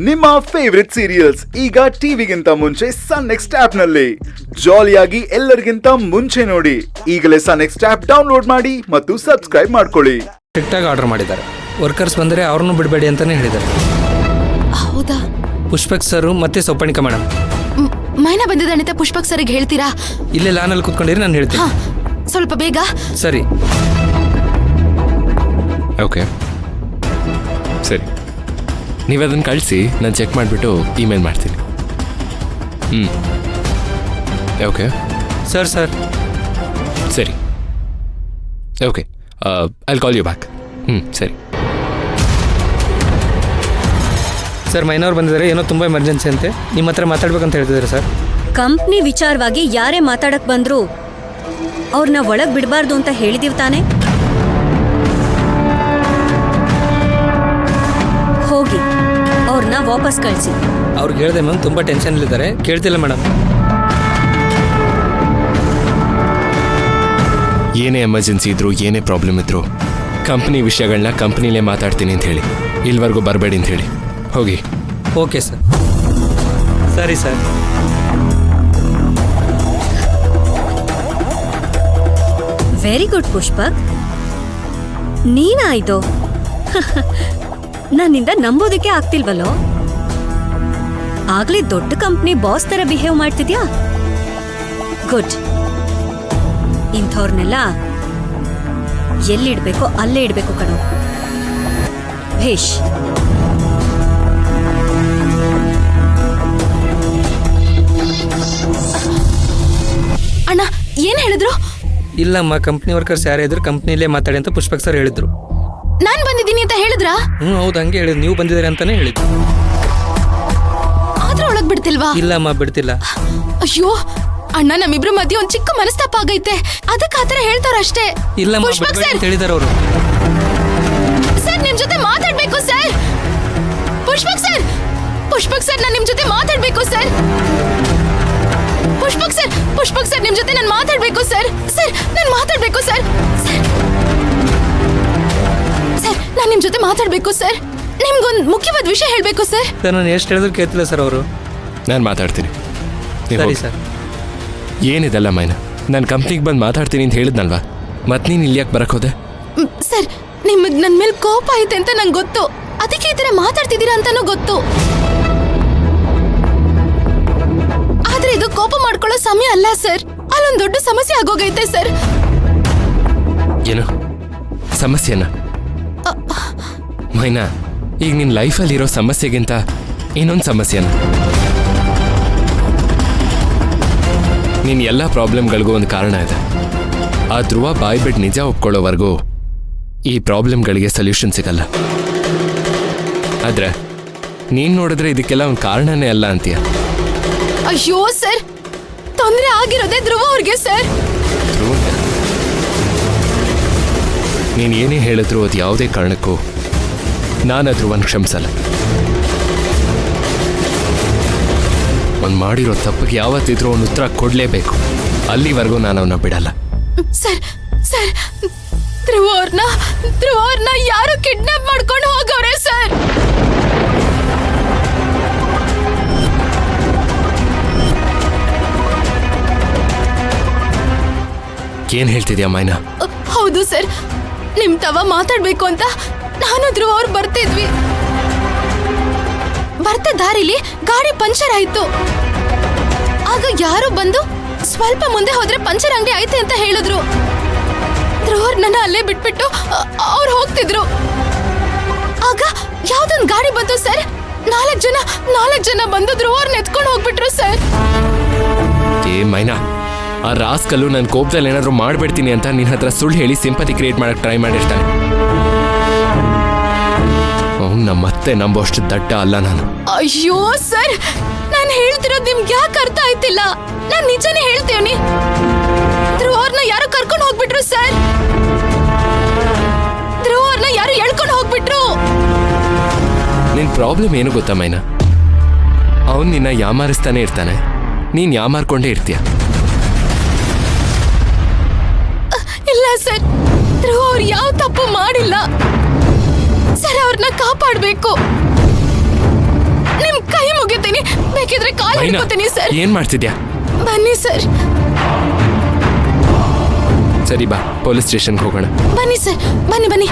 ನಿಮ್ಮ favourite serials ಈಗ ಟಿವಿಗಿಂತ ಮುಂಚೆ ಸನ್ ನೆಕ್ಸ್ಟ್ ಆಪ್ ನಲ್ಲಿ ಜಾಲಿಯಾಗಿ ಎಲ್ಲರಿಗಿಂತ ಮುಂಚೆ ನೋಡಿ. ಈಗಲೇ ಸನ್ ನೆಕ್ಸ್ಟ್ ಆಪ್ ಡೌನ್ಲೋಡ್ ಮಾಡಿ ಮತ್ತು ಸಬ್ಸ್ಕ್ರೈಬ್ ಮಾಡ್ಕೊಳ್ಳಿ. ಸ್ಟ್ರಿಕ್ಟ್ ಆಗಿ ಆರ್ಡರ್ ಮಾಡಿದ್ದಾರೆ. ವರ್ಕರ್ಸ್ ಬಂದರೆ ಅವ್ರನ್ನು ಬಿಡಬೇಡಿ ಅಂತಾನೆ ಹೇಳಿದ್ದಾರೆ. ಹೌದಾ? ಪುಷ್ಪಕ್ ಸರ್ ಮತ್ತೆ ಸೊಪ್ಪಣಿಕ ಮೇಡಮ್. ಮೈನಾ ಬಂದಿದ್ದಾನೆ ಅಂತ ಪುಷ್ಪಕ್ ಸರ್ಗೆ ಹೇಳ್ತೀರಾ? ಇಲ್ಲೇ ಲಾನಲ್ಲಿ ಕೂತ್ಕೊಂಡಿರಿ, ನಾನು ಹೇಳ್ತೀನಿ. ಸ್ವಲ್ಪ ಬೇಗ. ಸರಿ ಓಕೆ ಸರಿ, ನೀವು ಅದನ್ನು ಕಳಿಸಿ, ನಾನು ಚೆಕ್ ಮಾಡಿಬಿಟ್ಟು ಇಮೇಲ್ ಮಾಡ್ತೀನಿ. Okay sir. ಸರಿ okay, I call you back. ಸರಿ ಸರ್, ಮೈನವ್ರು ಬಂದಿದ್ದಾರೆ, ಏನೋ ತುಂಬ ಎಮರ್ಜೆನ್ಸಿ ಅಂತೆ, ನಿಮ್ಮ ಹತ್ರ ಮಾತಾಡ್ಬೇಕಂತ ಹೇಳ್ತಿದ್ದಾರೆ ಸರ್. ಕಂಪ್ನಿ ವಿಚಾರವಾಗಿ ಯಾರೇ ಮಾತಾಡಕ್ ಬಂದ್ರು ಅವ್ರನ್ನ ಒಳಗ್ ಬಿಡಬಾರ್ದು ಅಂತ ಹೇಳಿದೀವಿ ತಾನೆ. ಹೋಗಿ ಅವ್ರನ್ನ ವಾಪಸ್ ಕಳಿಸಿ. ಅವ್ರಿಗೆ ಹೇಳಿದೆ ಮ್ಯಾಮ್, ತುಂಬ ಟೆನ್ಷನಲ್ಲಿದ್ದಾರೆ, ಕೇಳ್ತಿಲ್ಲ ಮೇಡಮ್. ಏನೇ ಎಮರ್ಜೆನ್ಸಿ ಇದ್ರು, ಏನೇ ಪ್ರಾಬ್ಲಮ್ ಇದ್ರು, ಕಂಪ್ನಿ ವಿಷಯಗಳನ್ನ ಕಂಪ್ನಿಲೇ ಮಾತಾಡ್ತೀನಿ ಅಂತ ಹೇಳಿ, ಇಲ್ಲಿವರೆಗೂ ಬರಬೇಡಿ ಅಂತ ಹೇಳಿ. ಹೋಗಿ. Okay sir. ಸರಿ ಸರ್. ವೆರಿ ಗುಡ್ ಪುಷ್ಪಕ್, ನೀನಾಯ್ತು. ನನ್ನಿಂದ ನಂಬೋದಕ್ಕೆ ಆಗ್ತಿಲ್ವಲ್ಲೋ. ಆಗ್ಲೇ ದೊಡ್ಡ ಕಂಪ್ನಿ ಬಾಸ್ ತರ ಬಿಹೇವ್ ಮಾಡ್ತಿದ್ಯಾ. ಗುಡ್. ಇಂಥವ್ರನ್ನೆಲ್ಲ ಎಲ್ಲಿಡ್ಬೇಕೋ ಅಲ್ಲೇ ಇಡ್ಬೇಕು ಕಣೋ. ಭೇಷ್. ಅಣ್ಣ ಏನ್ ಹೇಳಿದ್ರು? ಇಲ್ಲಮ್ಮ, ಕಂಪ್ನಿ ವರ್ಕರ್ಸ್ ಯಾರೇ ಇದ್ರು ಕಂಪ್ನಿಲೇ ಮಾತಾಡಿ ಅಂತ ಪುಷ್ಪಕ್ ಸರ್ ಹೇಳಿದ್ರು. ನಾನ್ ಬಂದಿದ್ದೀನಿ ಅಂತ ಹೇಳಿದ್ರಾ? ಹೌದು, ಹಂಗೆ ಹೇಳಿದ್ರು. ನೀವು ಬಂದಿದ್ದೀರಿ ಅಂತಾನೆ ಹೇಳಿದ್ರು. ಆದ್ರೂ ಒಳಗ್ ಬಿಡ್ತಿಲ್ವಾ? ಇಲ್ಲಮ್ಮ, ಬಿಡ್ತಿಲ್ಲ. ಅಯ್ಯೋ ಅಣ್ಣ, ನಮ್ಮಿಬ್ರ ಮಧ್ಯೆ ಒಂದ್ ಚಿಕ್ಕ ಮನಸ್ತಾಪ ಆಗೈತೆ, ಅದಕ್ಕೆ ಆತರ ಹೇಳ್ತಾರ ಅಷ್ಟೇ. ಇಲ್ಲಮ್ಮ, ಬಿಡ್ಬೇಡಿ ಅಂತ ಹೇಳಿದಾರೆ ಅವರು. ಸರ್, ನಿಮ್ ಜೊತೆ ಮಾತಾಡ್ಬೇಕು ಸರ್. ಪುಷ್ಪಕ್ ಸರ್, ನಾನ್ ನಿಮ್ ಜೊತೆ ಮಾತಾಡ್ಬೇಕು ಸರ್. ಪುಷ್ಪಕ್ ಸರ್, ನಿಮ್ ಜೊತೆ ನಾನು ಮಾತಾಡ್ಬೇಕು ಸರ್. ನಾನು ಮಾತಾಡ್ಬೇಕು ಸರ್. ನಾನ್ ನಿಮ್ ಜೊತೆ ಮಾತಾಡ್ಬೇಕು ಸರ್. ನಿಮ್ಗೊಂದು ಮುಖ್ಯವಾದ ವಿಷಯ ಹೇಳ್ಬೇಕು ಸರ್. ನಾನು ಎಷ್ಟು ಹೇಳಿದ್ರು ಕೇಳ್ತಿಲ್ಲ ಸರ್ ಅವರು. ನಾನು ಮಾತಾಡ್ತೀನಿ. ಸರಿ ಸರ್. ಏನಿದೆಲ್ಲ ಮೈನಾ, ನಾನು ಕಂಪ್ನಿಗೆ ಬಂದು ಮಾತಾಡ್ತೀನಿ ಅಂತ ಹೇಳಿದ್ನಲ್ವಾ, ಮತ್ತೆ ನೀನು ಇಲ್ಲಿ ಯಾಕೆ ಬರಕ್ ಹೋದೆ? ಸರ್, ನಿಮಗೆ ನನ್ನ ಮೇಲೆ ಕೋಪ ಐತೆ ಅಂತ ನಂಗೆ ಗೊತ್ತು, ಅದಕ್ಕೆ ಈ ತರ ಮಾತಾಡ್ತಿದ್ದೀರಾ ಅಂತಾನೂ ಗೊತ್ತು. ಆದ್ರೆ ಇದು ಕೋಪ ಮಾಡ್ಕೊಳ್ಳೋ ಸಮಯ ಅಲ್ಲ ಸರ್. ಅಲ್ಲೊಂದು ದೊಡ್ಡ ಸಮಸ್ಯೆ ಆಗೋಗೈತೆ ಸರ್. ಏನು ಸಮಸ್ಯೆನಾ? ಮೈನಾ, ಈಗ ನಿನ್ನ ಲೈಫಲ್ಲಿರೋ ಸಮಸ್ಯೆಗಿಂತ ಇನ್ನೊಂದು ಸಮಸ್ಯೆನ. ನಿನ್ನ ಎಲ್ಲ ಪ್ರಾಬ್ಲಮ್ಗಳಿಗೂ ಒಂದು ಕಾರಣ ಇದೆ. ಆ ಧ್ರುವ ಬಾಯ್ ಬಿಟ್ಟು ನಿಜ ಒಪ್ಕೊಳ್ಳೋವರೆಗೂ ಈ ಪ್ರಾಬ್ಲಮ್ಗಳಿಗೆ ಸೊಲ್ಯೂಷನ್ ಸಿಗಲ್ಲ. ಆದ್ರೆ ನೀನು ನೋಡಿದ್ರೆ ಇದಕ್ಕೆಲ್ಲ ಒಂದು ಕಾರಣನೇ ಅಲ್ಲ ಅಂತೀಯ. ಅಯ್ಯೋ ಸರ್, ತೊಂದರೆ ಆಗಿರೋದೇ ಧ್ರುವ ಅವ್ರಿಗೆ ಸರ್. ನೀನು ಏನೇ ಹೇಳಿದ್ರು ಅದು ಯಾವುದೇ ಕಾರಣಕ್ಕೂ ನಾನು ಧ್ರುವನ್ ಕ್ಷಮಿಸಲ್ಲ. ಅವ್ನು ಮಾಡಿರೋ ತಪ್ಪಿಗೆ ಯಾವತ್ತಿದ್ರೂ ಅವನು ಉತ್ತರ ಕೊಡಲೇಬೇಕು. ಅಲ್ಲಿವರೆಗೂ ನಾನು ಅವನ್ನ ಬಿಡಲ್ಲ. ಸರ್, ಧ್ರುವ ಅವ್ರನ್ನ ಯಾರು ಕಿಡ್ನಾಪ್ ಮಾಡ್ಕೊಂಡು ಹೋಗವ್ರೆ ಸರ್. ಏನ್ ಹೇಳ್ತಿದ್ಯಾ ಮೈನಾ? ಹೌದು ಸರ್, ನಿಮ್ ತವ ಮಾತಾಡ್ಬೇಕು ಅಂತ ನಾನು ಧ್ರುವ ಅವ್ರು ಬರ್ತಿದ್ವಿ. ಬರ್ತಾ ದಾರಿಲಿ ಗಾಡಿ ಪಂಚರ್ ಆಯ್ತು. ಆಗ ಯಾರು ಬಂದು ಸ್ವಲ್ಪ ಮುಂದೆ ಹೋದ್ರೆ ಪಂಚರ್ ಅಂಗಡಿ ಐತೆ ಅಂತ ಹೇಳಿದ್ರು. ಧ್ರುವ ಅವ್ರು ನನ್ನ ಅಲ್ಲೇ ಬಿಟ್ಬಿಟ್ಟು ಅವ್ರು ಹೋಗ್ತಿದ್ರು. ಆಗ ಯಾವ್ದೊಂದು ಗಾಡಿ ಬಂತು ಸರ್. ನಾಲ್ಕು ಜನ ಬಂದು ಧ್ರುವ ಅವ್ರನ್ನ ಎತ್ಕೊಂಡು ಹೋಗ್ಬಿಟ್ರು ಸರ್. ಏ ಮೈನಾ, ಆ ರಾಸ್ಕಲ್ಲು ನನ್ನ ಕೋಪದಲ್ಲಿ ಏನಾದರೂ ಮಾಡ್ಬಿಡ್ತೀನಿ ಅಂತ ನಿನ್ನ ಹತ್ರ ಸುಳ್ಳು ಹೇಳಿ ಸಿಂಪತಿ ಕ್ರಿಯೇಟ್ ಮಾಡಕ್ಕೆ ಟ್ರೈ ಮಾಡಿರ್ತಾನೆ. ಅವ್ನ ಮತ್ತೆ ನಂಬೋಷ್ಟು ದಡ್ಡ ಅಲ್ಲ ನಾನು. ಅಯ್ಯೋ ಸರ್, ನಾನು ಹೇಳ್ತಿರೋದು ನಿಮ್ಗೆ ಯಾಕೆ ಅರ್ಥ ಆಯ್ತಿಲ್ಲ? ನಾನು ನಿಜನೇ ಹೇಳ್ತೇನೆ. ಧ್ರುವ ಅವ್ರನ್ನ ಯಾರು ಕರ್ಕೊಂಡು ಹೋಗ್ಬಿಟ್ರು ಸರ್. ಧ್ರುವ ಅವ್ರನ್ನ ಯಾರು ಎಳ್ಕೊಂಡು ಹೋಗ್ಬಿಟ್ರು. ನಿನ್ನ ಪ್ರಾಬ್ಲಮ್ ಏನು ಗೊತ್ತಾ ಮೈನಾ? ಅವನು ನಿನ್ನ ಯಾಮಾರಿಸ್ತಾನೆ ಇರ್ತಾನೆ, ನೀನು ಯಾಮಾರ್ಕೊಂಡೇ ಇರ್ತೀಯ. ಇಲ್ಲ ಸರ್, ಧ್ರುವ ಅವ್ರು ಯಾವ ತಪ್ಪು ಮಾಡಿಲ್ಲ ಸರ್. ಅವ್ರನ್ನ ಕಾಪಾಡಬೇಕು. ಬೇಡ್ಕೊತೀನಿ ಸರ್. ಏನ್ ಮಾಡ್ತಿದ್ಯಾ? ಬನ್ನಿ ಸರ್, ಸರಿ ಬಾ, ಪೊಲೀಸ್ ಸ್ಟೇಷನ್ಗೆ ಹೋಗೋಣ. ಬನ್ನಿ ಸರ್, ಬನ್ನಿ ಬನ್ನಿ.